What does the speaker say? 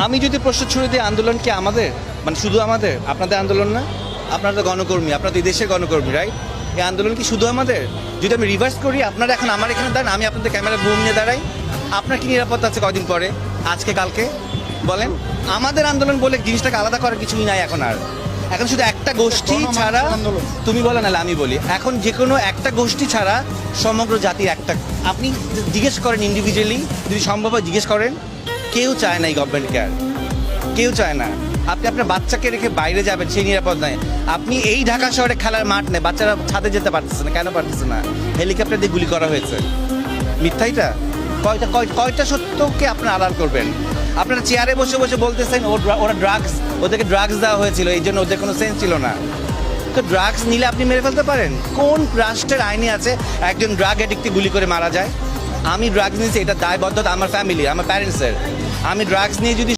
আমি যদি প্রশ্ন ছুড়ে দিই আন্দোলন কি আমাদের, মানে শুধু আমাদের, আপনাদের আন্দোলন না? আপনারা তো গণকর্মী, আপনারা তো এই দেশের গণকর্মী, রাইট? এই আন্দোলন কি শুধু আমাদের? যদি আমি রিভার্স করি, আপনারা এখন আমার এখানে দাঁড়ান, আমি আপনাদের ক্যামেরা বুম নিয়ে দাঁড়াই, আপনার কি নিরাপত্তা আছে কদিন পরে, আজকে কালকে? বলেন। আমাদের আন্দোলন বলে জিনিসটাকে আলাদা করার কিছুই নাই এখন আর। এখন শুধু একটা গোষ্ঠী ছাড়া, তুমি বলো নাহলে আমি বলি, এখন যে কোনো একটা গোষ্ঠী ছাড়া সমগ্র জাতির একটা। আপনি জিজ্ঞেস করেন ইন্ডিভিজুয়ালি, যদি সম্ভব হয় জিজ্ঞেস করেন, কেউ চায় না এই গভর্নমেন্ট কেয়ার, কেউ চায় না। আপনি আপনার বাচ্চাকে রেখে বাইরে যাবেন, সেই নিরাপদ নাই। আপনি এই ঢাকা শহরে খেলার মাঠ নেই, বাচ্চারা ছাদে যেতে পারতেছে না, কেন পারতেছে না? হেলিকপ্টার দিয়ে গুলি করা হয়েছে। মিথ্যাইটা কয়টা সত্যকে আপনারা আড়াল করবেন? আপনারা চেয়ারে বসে বসে বলতেছেন ওরা ড্রাগস, ওদেরকে ড্রাগস দেওয়া হয়েছিল, এই জন্য ওদের কোনো সেন্স ছিল না। তো ড্রাগস নিলে আপনি মেরে ফেলতে পারেন? কোন রাষ্ট্রের আইনে আছে একজন ড্রাগ অ্যাডিক্টকে গুলি করে মারা যায়? আমি ড্রাগস নিয়েছি, এটা দায়বদ্ধতা আমার ফ্যামিলি, আমার প্যারেন্টসের। আমি ড্রাগস নিয়ে যদি